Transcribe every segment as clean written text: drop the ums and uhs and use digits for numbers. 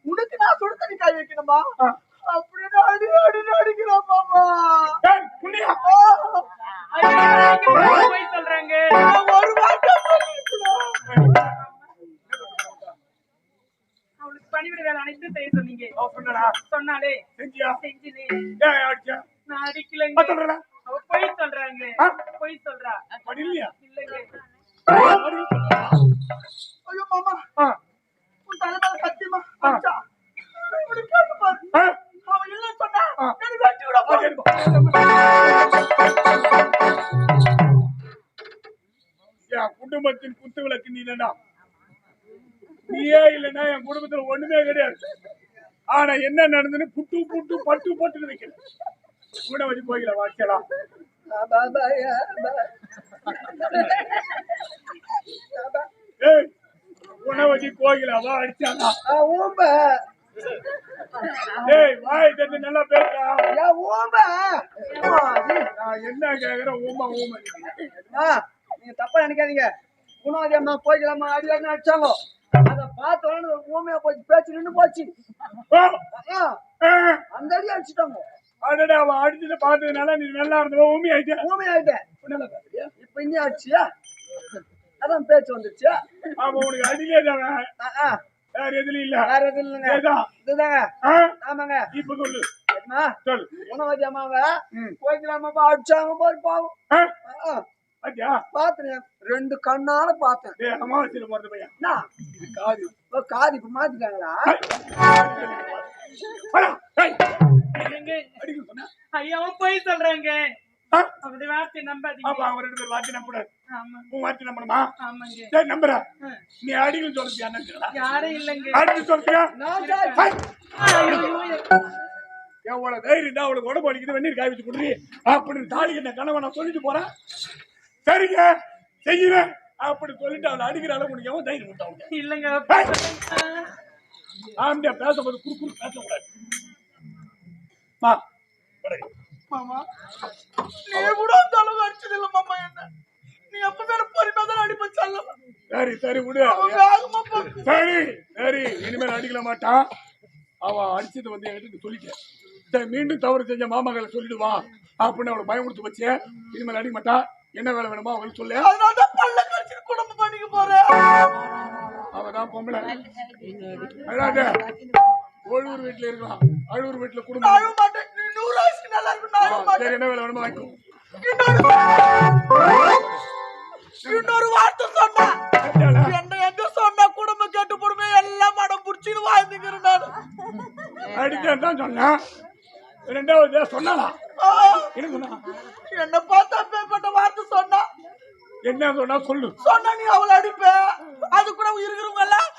உனக்கு நான் சுடு தண்ணி காய வைக்கணுமா? அப்படின்னு அடி அடி அடிக்கிறான் மாமா. சொல்றாங்க ஒரு அவளுக்கு பணிவிட வேலை அனைத்து செய்ய சொன்னீங்க. சொன்னாலே செஞ்சினே. நான் அடிக்கலங்க. அவ பொய் சொல்றாங்க. பொய் சொல்றா. இல்லைங்க. ஐயோ மாமா, உன் தலைமையில சத்தியமா அவன் இல்ல சொன்னா வெட்டி விட. என் குடும்பத்தின் குத்து விளக்கு நீடா. நீயே இல்லைன்னா என் குடும்பத்துல ஒண்ணுமே கிடையாது. ஆனா என்ன நடந்துன்னு புட்டு புட்டு பட்டு பட்டு வைக்கல. கூட வச்சு போய்க்கல வாக்கலாம். உணவதி கோயிலாவா அடிச்சானா? வாய் தட்டு நல்லா பேசுறா. என்ன கேக்குறேன்? ஊமா ஊமா நீங்க தப்பா நினைக்காதீங்க. குணவதி அம்மா கோயிலாமா அடியாருன்னு அடிச்சாங்க. அத பார்த்த ஊமையா போச்சு, பேச்சு நின்று போச்சு. அந்த அடி அடிச்சுட்டாங்க. அதோட அவன் அடிச்சுட்டு பார்த்ததுனால நீ நல்லா இருந்த ஊமி ஆயிட்ட. ஊமி ஆயிட்டேன். இப்ப இன்னும் அடிச்சியா? அதான் பேச்சு வந்துருச்சு. அப்ப உனக்கு அடிலே தானே? வேற எதுலயும் இல்ல. வேற எதுவும் இல்லைங்க. இதுதாங்க. ஆமாங்க. இப்ப சொல்லு. சொல்லு. குணவதி அம்மாவை கோயிலாமா அடிச்சாங்க போய் பாவம். பாத்தேன், ரெண்டு கண்ணால பாத்தேன். அமாவாசையில போறது பையன் காதி காதி இப்ப மாத்திட்டாங்களா? ஐயா போய் சொல்றாங்க. அப்படி வார்த்தை நம்பாதீங்க. அவங்க ரெண்டு பேர் வார்த்தை நம்பக்கூடாது. உன் வார்த்தை நம்பணுமா? சரி நம்புற. நீ அடிக்கணும் சொல்லியா? யாரும் இல்லைங்க. அடிச்சு சொல்றியா? எவ்வளவு தைரியம் தான் அவளுக்கு உடம்பு அடிக்குது, வெந்நீர் காய வச்சு கொடுறீ அப்படின்னு தாலி என்ன கனவை நான் சொல்லிட்டு போறேன். சரிங்க செய்யுறேன் அப்படி சொல்லிட்டு அவளை அடிக்கிற அளவு முடியாம தைரியம் கொடுத்தாங்க. இல்லைங்க ஆம்பியா பேசும்போது குறுக்குறு பேசக்கூடாது. மாமா நீ கூட அந்த அளவு அடிச்சது இல்ல மாமா. என்ன நீ எப்பதான் பொறுமையா தான் அடிப்ப சொல்ல. சரி சரி விடு. சரி சரி இனிமேல் அடிக்கல மாட்டான். அவன் அடிச்சது வந்து என்கிட்ட சொல்லிட்டேன். சரி மீண்டும் தவறு செஞ்ச மாமாக்களை சொல்லிடுவா அப்படின்னு அவளை பயம் கொடுத்து வச்சு இனிமேல் அடிக்க மாட்டா. என்ன வேலை வேணுமோ அவளுக்கு சொல்லு. குடும்பம் பண்ணிக்க போறேன். அவதான் பொம்பளை அழாத. ஒழுவூர் வீட்டுல இருக்கலாம். அழுவூர் வீட்டுல குடும்பம் என்ன வேலை வேணுமோ வாங்கிக்கோ. இன்னொரு வார்த்தை சொன்னா என்ன எங்க சொன்னா குடும்பம் கேட்டு போடுமே எல்லாம் மடம் புடிச்சுன்னு வாழ்ந்துக்கிறேன் நான். அடிச்சேன் தான் சொன்னேன். ரெண்டாவது சொன்னாலா? என்ன சொன்னா? என்ன பார்த்தா பேப்பட்ட வார்த்தை சொன்னா. என்ன சொன்னா சொல்லு. சொன்னா நீ அவளை அடிப்ப. அது கூட இருக்கிறவங்க எல்லாம்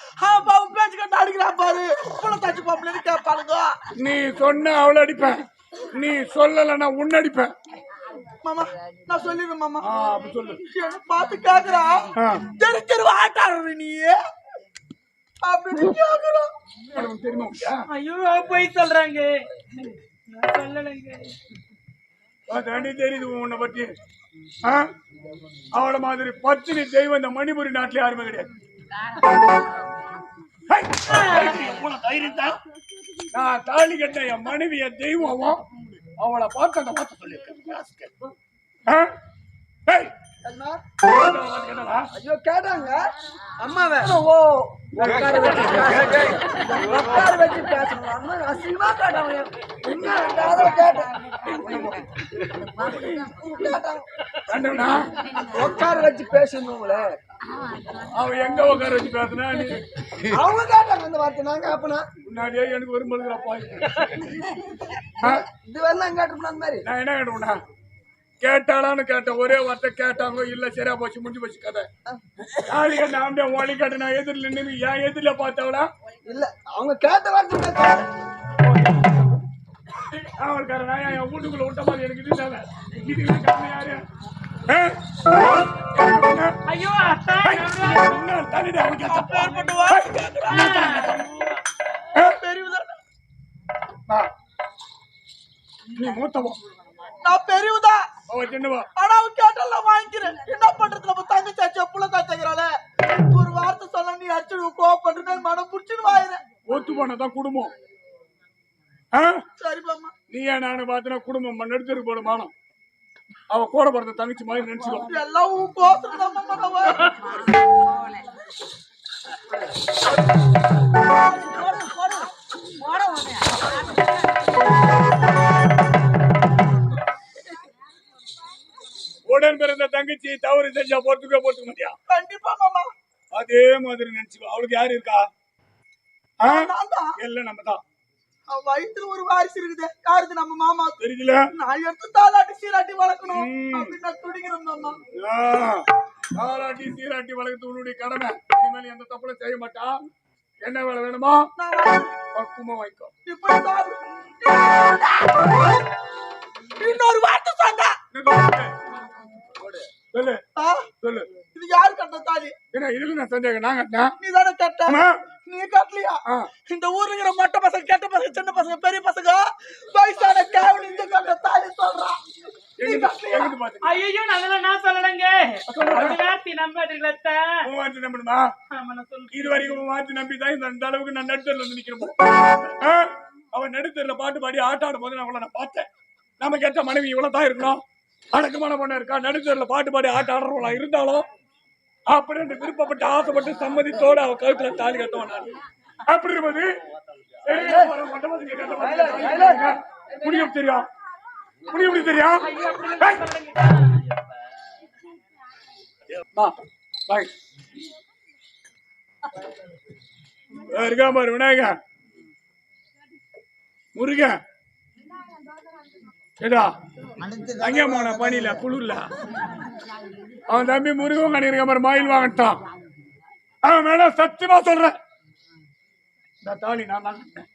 பேச்சு கட்டு அடிக்கிறான் பாரு. கூட தச்சு பாப்பலன்னு கேட்பாளுங்க. நீ சொன்ன அவளை அடிப்பேன். நீ சொல்லலன்னா உன்ன அடிப்பேன். மாமா நான் சொல்லிடுறேன் மாமா. அப்படி சொல்லு. என்ன பார்த்து கேக்குறா தெரு தெரு ஆட்டாடுற நீ அப்படின்னு கேக்குறான். தெரியுமா? ஐயோ போய் சொல்றாங்க. தெரியுது உன்னை பத்தி. அவளை மாதிரி பத்தினி தெய்வம் இந்த மணிபுரி நாட்டில யாருமே கிடையாது. நான் தாலி கட்ட என் மனைவி என் தெய்வம். அவளை பார்த்து அந்த வார்த்தை சொல்லியிருக்கேன். ஐயோ கேட்டாங்க அம்மாவை உட்கார வச்சு பேசணும் அம்மா அசிங்கமா கேட்டாங்க உட்கார வச்சு பேசணுங்களே அவன் எங்க உட்கார வச்சு பேசினா அவங்க கேட்டாங்க அந்த வார்த்தை நாங்க அப்பனா முன்னாடியே எனக்கு ஒரு மழுகிற இது வரலாம் கேட்டோம்னா அந்த மாதிரி நான் என்ன கேட்டோம்னா கேட்டாலான்னு கேட்டேன் ஒரே வார்த்தை கேட்டாங்க இல்ல சரியா போச்சு முடிஞ்சு போச்சு கதை நான் ஒளி கேட்டேன் நான் எதிரில் நின்று ஏன் எதிரில பார்த்தவளா இல்ல அவங்க கேட்ட வார்த்தை அவளுக்காரனா என் வீட்டுக்குள்ள விட்ட மாதிரி எனக்கு இருந்தாங்க இதுக்கு யாரு ஐயோ நீ மூத்தவா நான் பெரியவதா ஆனா அவன் கேட்டல வாங்கிக்கிறேன் என்ன பண்றது நம்ம தங்கச்சி புள்ள தாச்சங்கிறாள ஒரு வார்த்தை சொல்ல நீ அடிச்சு கோவப்பட்டு மனம் புடிச்சுன்னு வாயிறேன் ஒத்து போனதான் குடும்பம் சரி பாமா நீ ஏன் நானு பாத்தினா குடும்பம் எடுத்துட்டு போன மானம் அவ கூட பிறந்த தங்கச்சி மாதிரி நினைச்சுக்கோ எல்லாம் உடன் பிறந்த தங்கச்சி தவறு செஞ்சா போட்டுக்க மாட்டியா கண்டிப்பா மாமா அதே மாதிரி நினைச்சுக்கோ அவளுக்கு யாரு இருக்கா எல்லாம் நம்ம தான் வயிற்றுல ஒரு வாரிசு இருக்குது யாருக்கு நம்ம மாமா தெரியல நான் எடுத்து தாலாட்டி சீராட்டி வளர்க்கணும் அப்படின்னு துடிக்கிறோம் மாமா தாலாட்டி சீராட்டி வளர்க்கறது உன்னுடைய கடமை இனிமேல் எந்த தப்புல செய்ய மாட்டா என்ன வேலை வேணுமா பக்குவமா வாங்கிக்கோ இன்னொரு வார்த்தை சொன்ன சொல்லு சொல்லு இது யாரு கட்ட தாலி என்ன இதுக்கு நான் சந்தேகம் நான் கட்டினேன் நீ தானே கட்ட நீ கட்டலையா இந்த ஊர்ல இருக்கிற மொட்டை பசங்க கெட்ட பசங்க சின்ன பசங்க பெரிய பசங்க வயசான கேவல் இந்த கட்ட தாலி சொல்றான் ஐயோ நான் சொல்லலங்க நம்பணுமா இது வரைக்கும் மாத்தி நம்பி தான் இந்த அளவுக்கு நான் நடுத்தரில் வந்து நிக்கிறோம் அவன் நடுத்தரில் பாட்டு பாடி ஆட்டாடும் போது நான் நான் பார்த்தேன் நம்ம கேட்ட மனைவி இவ்வளவுதான் இருக்கணும் அடக்கமான பொண்ணு இருக்கா நடுத்தரில் பாட்டு பாடி ஆட்ட ஆடுறவங்களா இருந்தாலும் அப்படின்னு விருப்பப்பட்டு ஆசைப்பட்டு சம்மதித்தோடு அவ கழுத்துல தாலி கட்டவன் நான் அப்படி இருப்பது முடியும் தெரியும் முடியும் தெரியும் இருக்கா பாரு விநாயக முருக ஏடா அங்கே போன பனியில குளிர்ல அவன் தம்பி முருகன் கணிருக்க மாதிரி மயில் வாங்கட்டான் அவன் மேல சத்தியமா சொல்றேன் இந்த தாலி நான் தான் கட்டேன்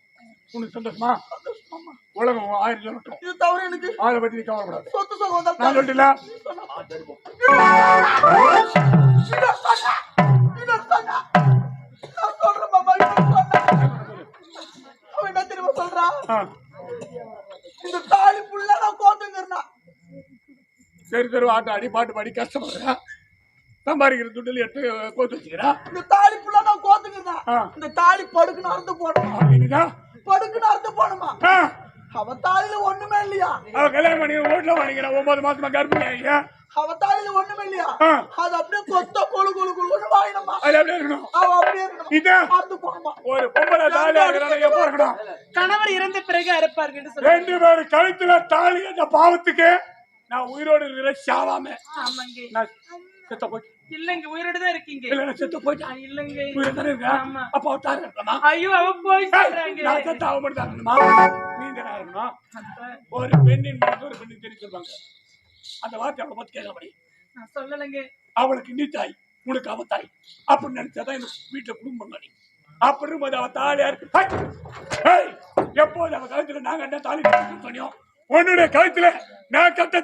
உனக்கு சந்தோஷமா உலகம் 1000 சொல்லட்டும் இது தவிர எனக்கு அதை பத்தி நீ கவலைப்படாது சொத்து சொல்லுவோம் நான் சொல்லிட்டல அவன் என்ன தெரியுமா சொல்றான் இந்த தாலி புள்ள நான் கோத்துங்கிறா சரி சரி ஆட்ட அடி பாட்டு பாடி கஷ்டப்படுறா சம்பாதிக்கிற துட்டில் எட்டு கோத்து வச்சுக்கிறா இந்த தாலி புள்ள நான் கோத்துக்கிறா இந்த தாலி படுக்குன்னு அறுத்து போடணுமா படுக்குன்னு அறுத்து போடணுமா அவ தாலியில ஒண்ணுமே இல்லையா அவ கல்யாணம் பண்ணி வீட்டுல வாங்கிக்கிறா 9 மாசமா கர்ப்பிணி ஆகியா அவ தாலியில ஒண்ணுமே இல்லையா அது அப்படியே கொத்த கொழு கொழு கொழு வாங்கினமா அது அப்படியே இருக்கணும் அவ அப்படியே இருக்கணும் இது அறுத்து போடணுமா ஒரு பொம்பளை தாலி ஆகறத எப்போ இருக்கணும் கணவர் இறந்த பிறகு அறுப்பார்கள் என்று சொல்றாங்க ரெண்டு பேரும் கழுத்துல தாலி அந்த பாவத்துக்கு நான் உயிரோடு இருக்கிற சாவாம ஆமாங்க நான் செத்த போய் இல்லங்க உயிரோட தான் இருக்கீங்க இல்ல நான் செத்து போய்ட்டேன் இல்லங்க உயிரோட தான் இருக்கேன் அப்ப அவதார இருக்கமா ஐயோ அவ போய் சொல்றாங்க நான் செத்த அவ மட்டும் தானமா நீங்க யாருமா ஒரு பெண்ணின் மனசு ஒரு பெண்ணுக்கு தெரிஞ்சிருப்பாங்க அந்த வார்த்தை அவளை பத்தி கேட்கபடி நான் சொல்லலங்க அவளுக்கு நீ தாய் உனக்கு அவ தாய் அப்படின்னு நினைச்சாதான் இந்த வீட்டுல குடும்பம் பண்ணி அப்படி இருக்கும்போது அவ தாலியா இருக்கு எப்போது அவ கழுத்துல நாங்க என்ன தாலி சொன்னோம் உன்னுடைய கழுத்துல நான் கட்ட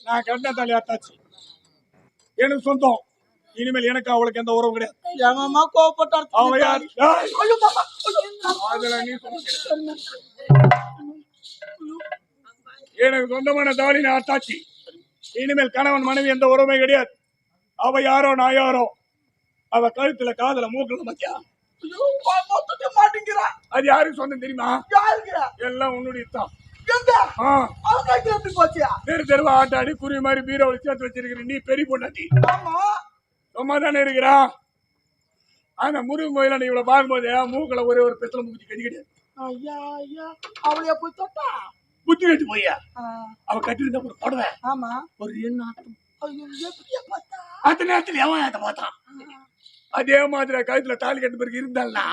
நான் கட்டின தாலி ஆத்தாச்சு எனக்கு சொந்தம் இனிமேல் எனக்கு அவளுக்கு எந்த உறவும் கிடையாது. ஏமாமா கோவப்பட்டார். அவ யார்? ஏய், ஐயோ மாமா, அதுல நீ சொல்ல. எனக்கு சொந்தமான தாலின அத்தாச்சி. இனிமேல் கணவன் மனைவி எந்த உறவுமே கிடையாது. அவ யாரோ நான் யாரோ. அவ கழுத்துல காதல மூக்கல மத்தியா மாட்டேங்கிறா. அது யாருக்கு சொந்தம் தெரியுமா? யாருங்க? எல்லாம் உன்னுடைய தான். எப்படி போச்சியா? தெரு தெருவா ஆட்டாடி குருவி மாதிரி பீரோவில் சேர்த்து வச்சிருக்கிற நீ பெரிய பொண்டாட்டி. சும்மா தானே இருக்கிறா. ஆனா முருகன் கோயில நீ இவ்வளவு பார்க்கும்போது மூக்கல ஒரே ஒரு பெத்தல மூக்கி கட்டி கிடையாது. ஐயா ஐயா, அவளைய போய் தொட்டா புத்தி கட்டி போய்யா. அவ கட்டிருந்த ஒரு புடவை. ஆமா, ஒரு எண்ணாட்டம். ஐயோ, எப்படியா பார்த்தா? அந்த நேரத்துல எவன் பார்த்தான். அதே மாதிரி கழுத்துல தாலி கட்டு பிறகு இருந்தால்னா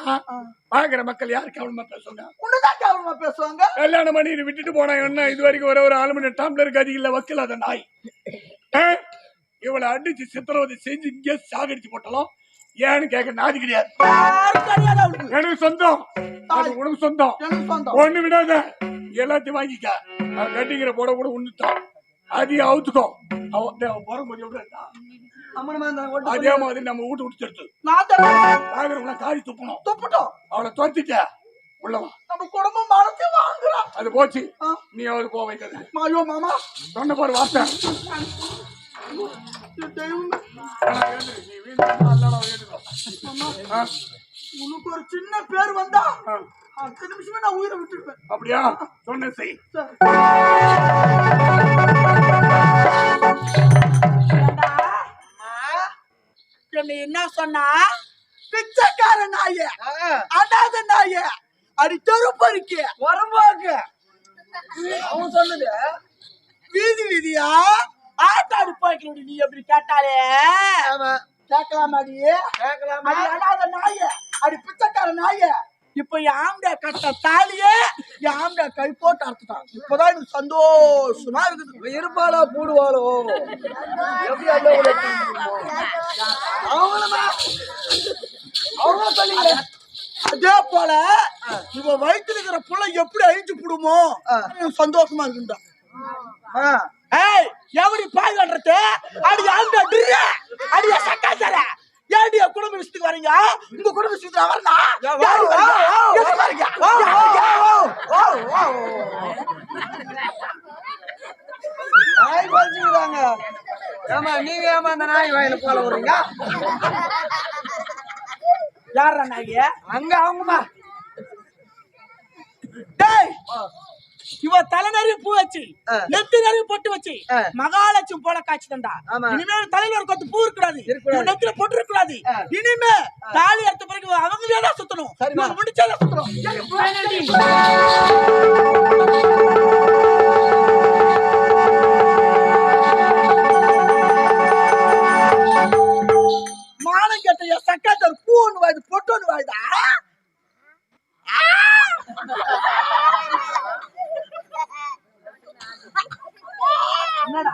பாக்குற மக்கள் யாரு கேவலமா பேசுவாங்க? உன்னதான் கேவலமா பேசுவாங்க. கல்யாணம் பண்ணி விட்டுட்டு போனா என்ன இது வரைக்கும் ஒரு அலுமினிய டம்ளர் கதிகள்ல வக்கல அந்த நாய். இவளை அடிச்சு சித்திரவதை செஞ்சு இங்கே சாகடிச்சு போட்டாலும் ஏன்னு கேட்க நாதி கிடையாது. எனக்கு சொந்தம், அது உனக்கு சொந்தம். ஒண்ணு விடாத, எல்லாத்தையும் வாங்கிக்க. கட்டிக்கிற போட கூட உண்ணுத்தான் அதையும் அவுத்துக்கோ. போகும்போது எப்படி அதே மாதிரி நம்ம வீட்டு விட்டு பாக்குறவங்கள காரி துப்பணும். அவளை துரத்திட்ட உள்ளவா நம்ம குடும்பம் மறந்து வாங்குறோம். அது போச்சு. நீ அவரு போக வைக்கிறது. ஐயோ மாமா, சொன்ன பாரு வார்த்தை. உனக்கு ஒரு சின்ன பேர் வந்தா 10 நிமிஷமே நான் உயிரை விட்டுருப்பேன். அப்படியா? சொன்ன செய். என்ன சொன்னா? பிச்சைக்கார நாய, அனாத நாய, அடி தெருப்பறிக்க வரம்பாங்க. அவன் சொன்னது வீதி வீதியா ஆட்டாடு போய்க்கணும். நீ எப்படி கேட்டாலே கேட்கலாமாடி? அனாத நாய, அடி பிச்சைக்கார நாய. இப்ப யாம்ட கட்ட தாலியே யாம்ட கை போட்டு அறுத்துட்டான். இப்பதான் எனக்கு சந்தோஷமா இருக்குது. இருப்பாளா போடுவாளோ? அதே போல இவ வயிற்றுல இருக்கிற புள்ள எப்படி அழிஞ்சு போடுமோ சந்தோஷமா இருக்குண்டா. எப்படி பாய் கட்டுறது? அடி ஆண்ட அடிய சக்காச்சார ஏடிய குடும்ப விஷயத்துக்கு வரீங்க. உங்க குடும்ப விஷயத்துல வரனா நாய் வச்சுக்கிறாங்க. ஆமா, நீங்க ஏமா அந்த நாய் வாயில போல வர்றீங்க? யாரா நாய்? அங்க அவங்கம்மா. இவ தலை நிறைய பூ வச்சு நெத்தி நிறைய பொட்டு வச்சு மகாலட்சுமி போல காட்சி தந்தா. இனிமேல் தலையில ஒரு கொத்து பூ இருக்கக்கூடாது, நெத்தில பொட்டு இருக்கக்கூடாது. இனிமே தாலி அறுத்த பிறகு அவங்களே தான் சுத்தணும், முடிச்சாதான் சுத்தணும். மானம் கேட்ட சக்காத்த பூ ஒண்ணு வாயுது, பொட்டு ஒண்ணு வாயுதா? என்னடா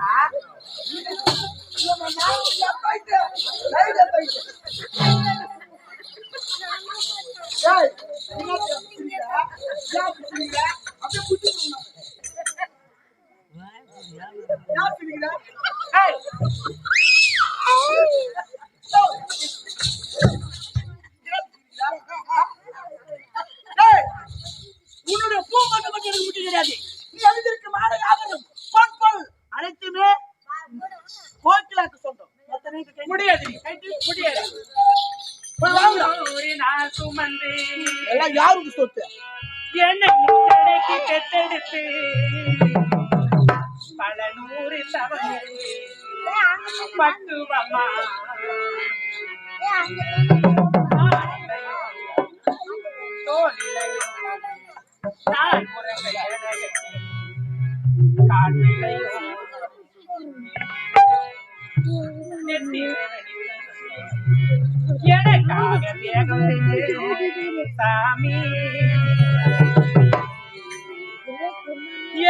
உன்னுடைய பூ மட்டும் எனக்கு முக்கியம் கிடையாது. நீ எழுதிருக்கு மாலை யாவரும் பொன் பொருள் அனைத்துமே கோக்கிலாக்கு சொந்தம். முடியாது, முடியாது. எல்லாம் யாருக்கு சொத்து? என்னை பெற்றெடுத்து பல நூறு பக்குவமா தோலிலையோ நான் காட்டிலையோ எனக்காக வேகம் சாமி,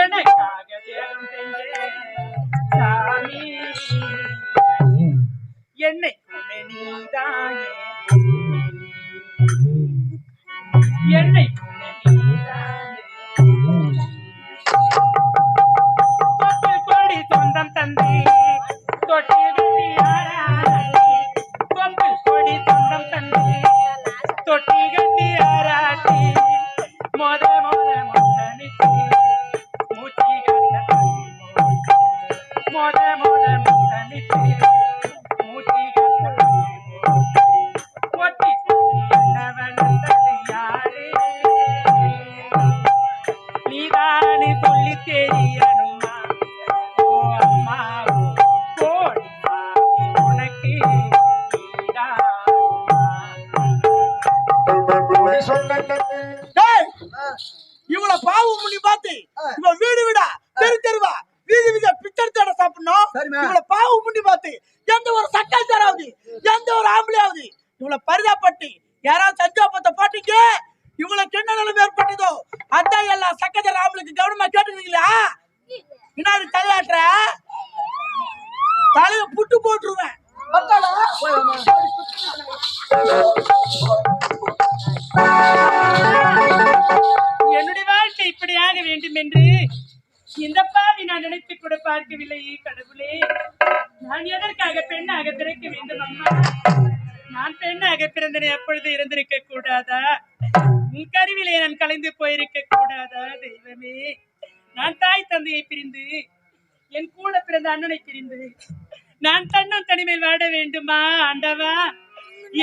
எனக்காக வேகம் சாமி, என்னைக்குமே நீதானே, என்னைக்குமே நீதானே. தொட்டில் கொடி சொந்தம் தந்தி தொட்டில் டேய், இவள பாவம் பண்ணி பார்த்து இவ வீடு வீடா தெரு தெருவா வீதி வீதியா பிச்சை சாப்பிடணும். இவள பாவம் பண்ணி பார்த்து எந்த ஒரு சட்டாச்சாராவது எந்த ஒரு ஆம்பளையாவது இவள பரிதாபப்பட்டு யாராவது சஞ்சாபத்தை பாட்டீங்க இவளுக்கு என்ன நிலைமை ஏற்பட்டதோ அதான் எல்லா சக்கஜர் ஆம்பளுக்கு கவனமா கேட்டுருக்கீங்களா? பின்னாடி தலையாட்டுற தலைய புட்டு போட்டுருவேன். என்னுடைய வாழ்க்கை இப்படியாக வேண்டும் என்று இந்த பாவி நான் நினைத்து கூட பார்க்கவில்லை. கடவுளே, நான் எதற்காக பெண்ணாக பிறக்க வேண்டும் அம்மா? நான் பெண்ணாக பிறந்தேன், எப்பொழுது இருந்திருக்க கூடாதா? உன் கருவிலே நான் கலைந்து போயிருக்க கூடாதா? தெய்வமே, நான் தாய் தந்தையை பிரிந்து என் கூட பிறந்த அண்ணனை பிரிந்து நான் தன்னும் தனிமையில் வாட வேண்டுமா? ஆண்டவா,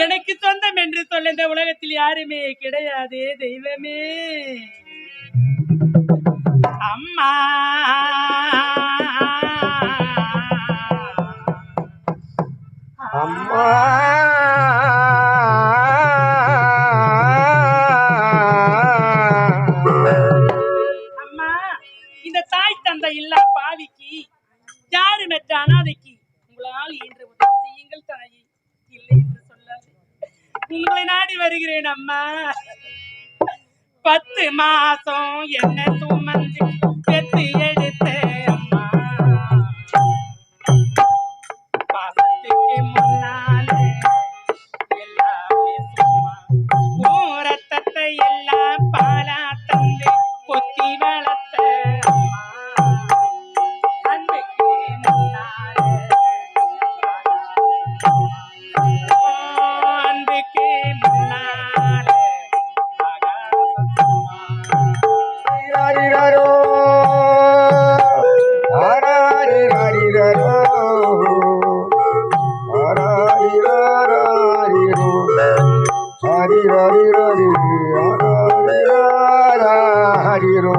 எனக்கு சொந்தம் என்று சொல்ல இந்த உலகத்தில் யாருமே கிடையாது. தெய்வமே, அம்மா அம்மா அம்மா, இந்த தாய் தந்தை இல்லா பாவிக்கு யாரு மெற்ற அனாதைக்கு உங்களால் இன்று உதவி செய்யுங்கள் தாயே. இல்லை என்று சொல்லாது உங்களை நாடி வருகிறேன் அம்மா. 10 மாசம் என்ன சுமந்து பெத்து எடுத்த அம்மா, பாசத்துக்கு முன்னால எல்லாமே சும்மா. உன் ரத்தத்தை எல்லாம் பாலா தந்து கொத்தி வளர்த்த அம்மா, அன்புக்கு முன்னால அன்புக்கு முன்னால ஹரிரோ ஹரிரோ ஹரிரோ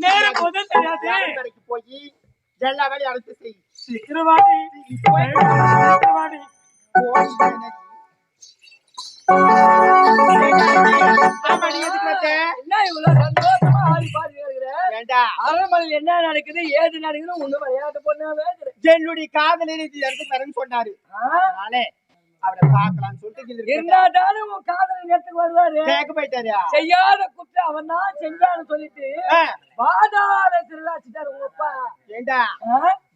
நேரம் போது தெரியாது. கடைக்கு போய் எல்லா வேலையும் அழைத்து செய். சீக்கிரவாடி சீக்கிரவாடி. என்ன இவ்வளவு சந்தோஷமா ஆடி பாடி ஏண்டா அரண்மனையில் என்ன நடக்குது ஏது நடக்குது ஒண்ணு விளையாட்டு பொண்ணாவே என்னுடைய காதலர் இது இடத்துக்கு வரேன்னு சொன்னாரு. நானே அவரை பார்க்கலாம்னு சொல்லிட்டு இருந்தாலும் உன் காதலர் இடத்துக்கு வருவாரு. கேட்க போயிட்டாரு. செய்யாத குற்றம் அவன் தான் செஞ்சான்னு சொல்லிட்டு பாதாள திருவிழாச்சிட்டாரு உங்க அப்பா. ஏண்டா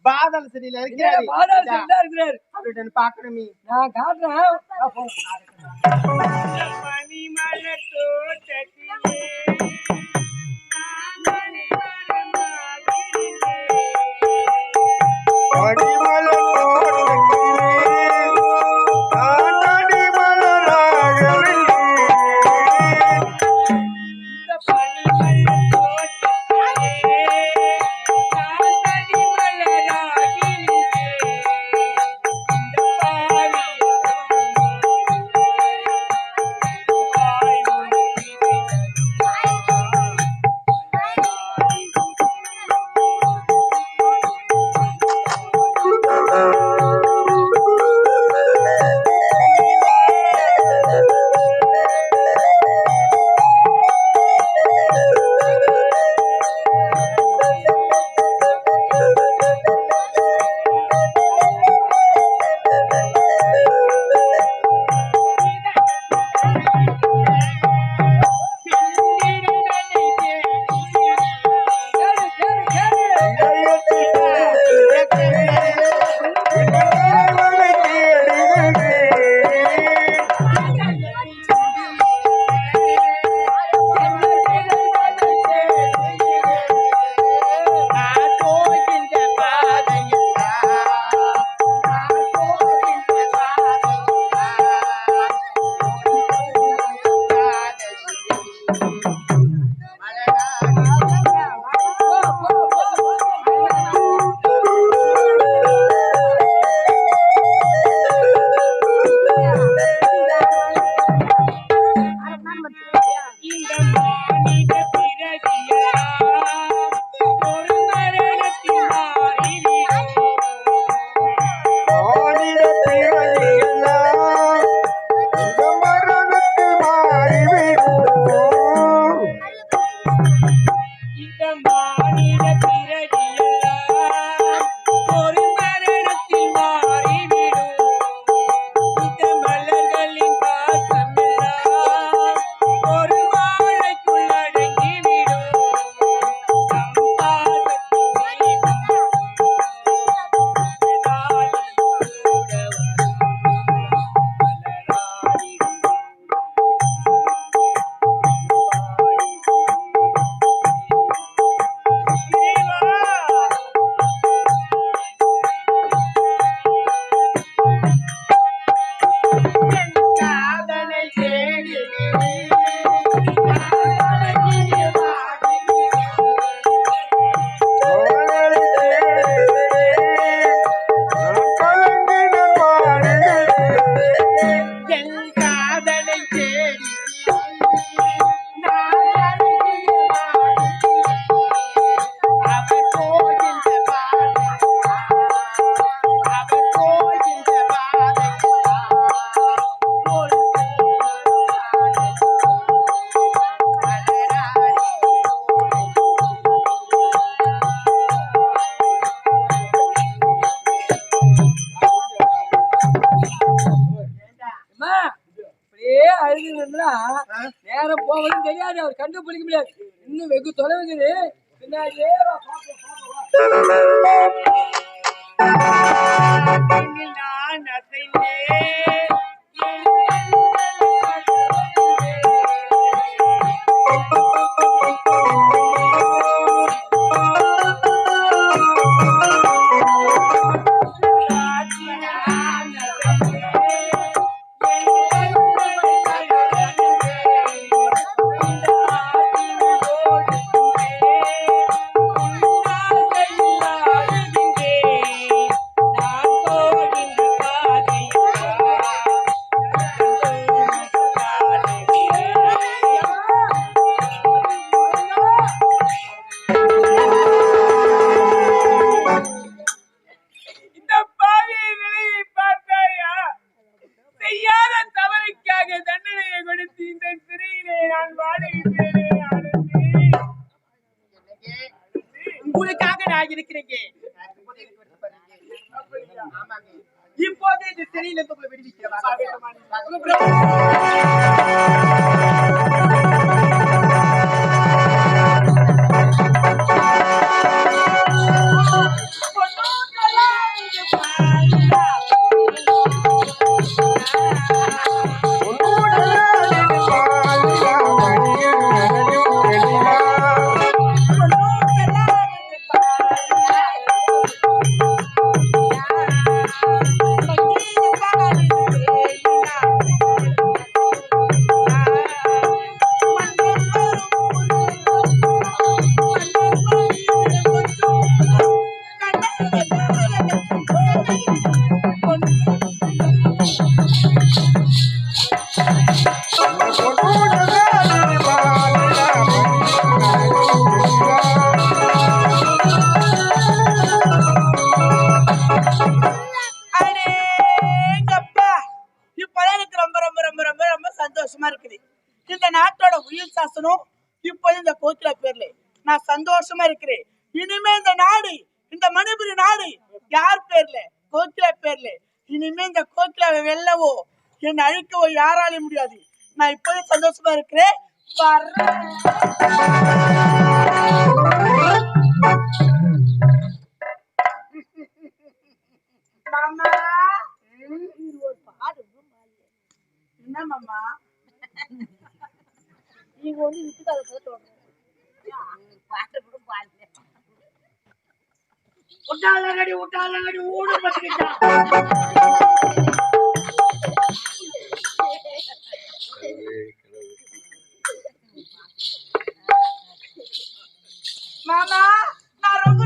பாதாள சிறையில இருக்கிறாரு. பாதாள சிறையில இருக்கிறாரு. அவர்கிட்ட பாக்கணுமே. நான் காட்டுறேன். பனிமலை தோட்டத்திலே நேரம் போவதும் தெரியாது, அவர் கண்டுபிடிக்க முடியாது. இன்னும் வெகு தொலைவுக்குது. பின்னாடியே நான் அசைந்தேன். நான் இருக்கிறேங்க. இப்போதே இந்த சிறையிலிருந்து உங்களை விடுவிக்கிறேன். சந்தோஷமா இருக்குது. இந்த நாட்டோட உயிர் சாசனம் இப்போது இந்த கோகிலா பேர்ல நான் சந்தோஷமா இருக்கிறேன். இனிமே இந்த நாடு, இந்த மணிபுரி நாடு யார் பேர்ல? கோகிலா பேர்ல. இனிமே இந்த கோகிலாவை வெல்லவோ என்னை அழிக்கவோ யாராலையும் முடியாது. நான் இப்போதே சந்தோஷமா இருக்கிறேன். மாமா என்ன மாமா நீங்க வந்து விட்டுக்காத உட்டாலங்கடி உட்டாலங்கடி ஊடு பத்திக்கிட்டா மாமா நான் ரொம்ப